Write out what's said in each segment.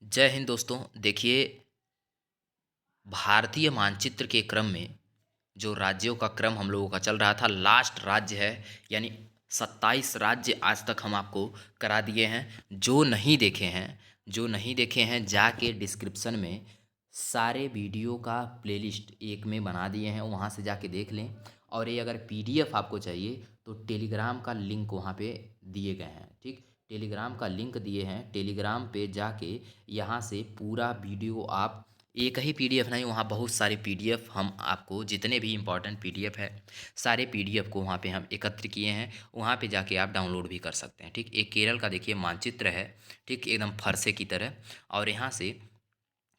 जय हिंद दोस्तों। देखिए, भारतीय मानचित्र के क्रम में जो राज्यों का क्रम हम लोगों का चल रहा था, लास्ट राज्य है यानी 27 राज्य आज तक हम आपको करा दिए हैं। जो नहीं देखे हैं जाके डिस्क्रिप्शन में सारे वीडियो का प्लेलिस्ट एक में बना दिए हैं, वहाँ से जाके देख लें। और ये अगर पीडीएफ आपको चाहिए तो टेलीग्राम का लिंक वहाँ पे दिए गए हैं। ठीक, टेलीग्राम का लिंक दिए हैं, टेलीग्राम पे जाके यहाँ से पूरा वीडियो आप, एक ही पीडीएफ नहीं, वहाँ बहुत सारे पीडीएफ हम आपको, जितने भी इम्पोर्टेंट पीडीएफ है सारे पीडीएफ को वहाँ पे हम एकत्र किए हैं। वहाँ पे जाके आप डाउनलोड भी कर सकते हैं। ठीक, एक केरल का देखिए मानचित्र है, ठीक एकदम फरसे की तरह। और यहाँ से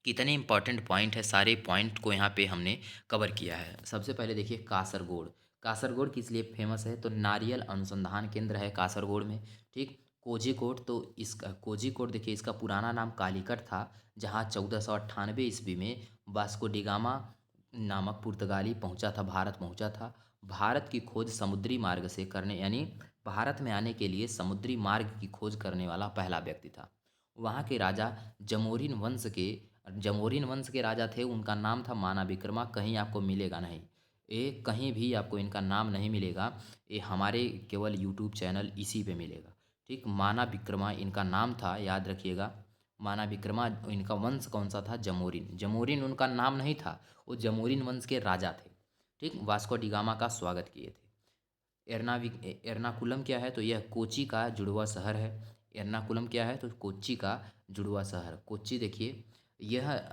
कितने इंपॉर्टेंट पॉइंट है, सारे पॉइंट को यहाँ पे हमने कवर किया है। सबसे पहले देखिए कासरगोड। कासरगोड किस लिए फेमस है? तो नारियल अनुसंधान केंद्र है कासरगोड में। ठीक, कोझिकोड, तो इसका कोझिकोड देखिए, इसका पुराना नाम कालीकट था, जहाँ 1498 ईस्वी में वास्को डिगामा नामक पुर्तगाली पहुँचा था, भारत पहुँचा था। भारत की खोज समुद्री मार्ग से करने, यानी भारत में आने के लिए समुद्री मार्ग की खोज करने वाला पहला व्यक्ति था। वहाँ के राजा जमोरिन वंश के राजा थे, उनका नाम था माना विक्रमा। कहीं आपको मिलेगा नहीं, ये कहीं भी आपको इनका नाम नहीं मिलेगा, ये हमारे केवल यूट्यूब चैनल इसी पे मिलेगा। ठीक, माना विक्रमा इनका नाम था, याद रखिएगा। माना विक्रमा, इनका वंश कौन सा था? जमोरिन। जमोरिन उनका नाम नहीं था, वो जमोरिन वंश के राजा थे। ठीक, वास्को डिगामा का स्वागत किए थे। एर्नाकुलम क्या है? तो यह कोच्चि का जुड़वा शहर है। एर्नाकुलम क्या है? तो कोच्चि का जुड़वा शहर। कोच्चि देखिए, यह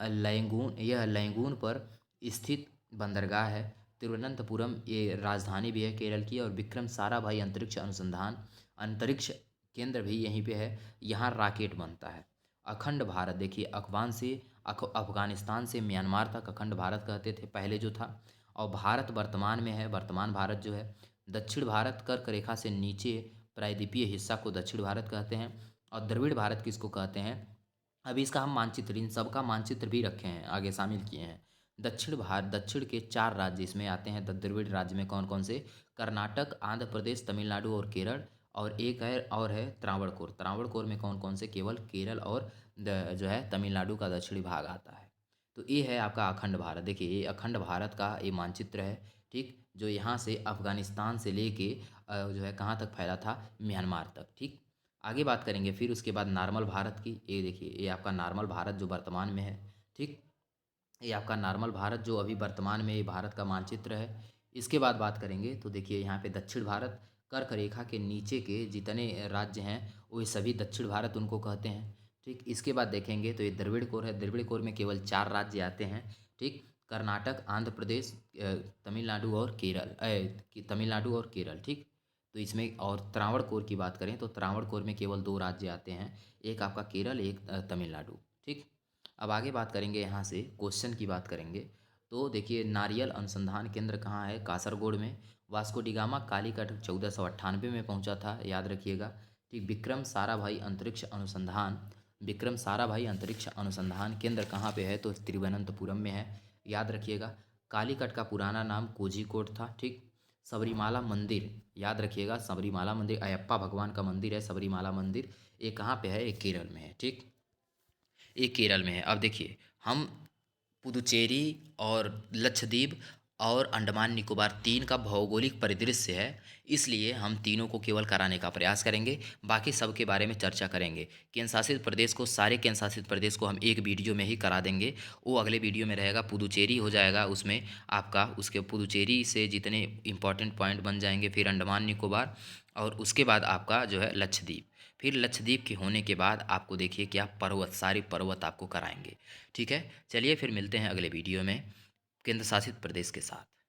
लैंगून पर स्थित बंदरगाह है। तिरुवनंतपुरम ये राजधानी भी है केरल की। और विक्रम साराभाई अंतरिक्ष केंद्र भी यहीं पे है, यहाँ रॉकेट बनता है। अखंड भारत देखिए, अफगानिस्तान से म्यांमार तक अखंड भारत कहते थे पहले जो था। और भारत वर्तमान में है, वर्तमान भारत जो है। दक्षिण भारत कर्क रेखा से नीचे प्रायद्वीपीय हिस्सा को दक्षिण भारत कहते हैं। और द्रविड़ भारत किसको कहते हैं? अभी इसका हम मानचित्र, इन सब का मानचित्र भी रखे हैं, आगे शामिल किए हैं। दक्षिण के 4 राज्य इसमें आते हैं। द्रविड़ राज्य में कौन कौन से? कर्नाटक, आंध्र प्रदेश, तमिलनाडु और केरल। और एक है और है त्रावणकोर। त्रावणकोर में कौन कौन से? केवल केरल और जो है तमिलनाडु का दक्षिणी भाग आता है। तो ये है आपका अखंड भारत। देखिए, ये अखंड भारत का ये मानचित्र है। ठीक, जो यहाँ से अफगानिस्तान से लेके जो है कहाँ तक फैला था? म्यांमार तक। ठीक, आगे बात करेंगे फिर उसके बाद नॉर्मल भारत की। ये देखिए, ये आपका नॉर्मल भारत जो वर्तमान में है। ठीक, ये आपका नॉर्मल भारत जो अभी वर्तमान में ये भारत का मानचित्र है। इसके बाद बात करेंगे तो देखिए, यहाँ पे दक्षिण भारत, कर्क रेखा के नीचे के जितने राज्य हैं वो सभी दक्षिण भारत उनको कहते हैं। ठीक, इसके बाद देखेंगे तो ये द्रविड़ कोर है। द्रविड़ कोर में केवल 4 राज्य आते हैं। ठीक, कर्नाटक, आंध्र प्रदेश, तमिलनाडु और केरल। ठीक, तो इसमें और त्रावणकोर की बात करें तो त्रावणकोर में केवल 2 राज्य आते हैं, एक आपका केरल, एक तमिलनाडु। ठीक, अब आगे बात करेंगे, यहाँ से क्वेश्चन की बात करेंगे तो देखिए, नारियल अनुसंधान केंद्र कहाँ है? कासरगोड में। वास्को डिगामा कालीकट 1498 में पहुंचा था, याद रखिएगा। ठीक, विक्रम साराभाई अंतरिक्ष अनुसंधान केंद्र कहाँ पे है? तो तिरुवनंतपुरम में है, याद रखिएगा। कालीकट का पुराना नाम कोझिकोड था। ठीक, सबरीमाला मंदिर, याद रखिएगा, सबरीमाला मंदिर अयप्पा भगवान का मंदिर है, सबरीमाला मंदिर। ये कहाँ पे है? ये केरल में है। ठीक, ये केरल में है। अब देखिए, हम पुदुचेरी और लक्षद्वीप और अंडमान निकोबार 3 का भौगोलिक परिदृश्य है, इसलिए हम तीनों को केवल कराने का प्रयास करेंगे, बाकी सब के बारे में चर्चा करेंगे। केंद्र शासित प्रदेश को, सारे केंद्र शासित प्रदेश को हम एक वीडियो में ही करा देंगे, वो अगले वीडियो में रहेगा। पुदुचेरी हो जाएगा उसमें आपका, उसके पुदुचेरी से जितने इंपॉर्टेंट पॉइंट बन जाएंगे, फिर अंडमान निकोबार, और उसके बाद आपका जो है लक्षद्वीप। फिर लक्षद्वीप के होने के बाद आपको देखिए क्या पर्वत, सारे पर्वत आपको कराएंगे। ठीक है, चलिए फिर मिलते हैं अगले वीडियो में केंद्र शासित प्रदेश के साथ।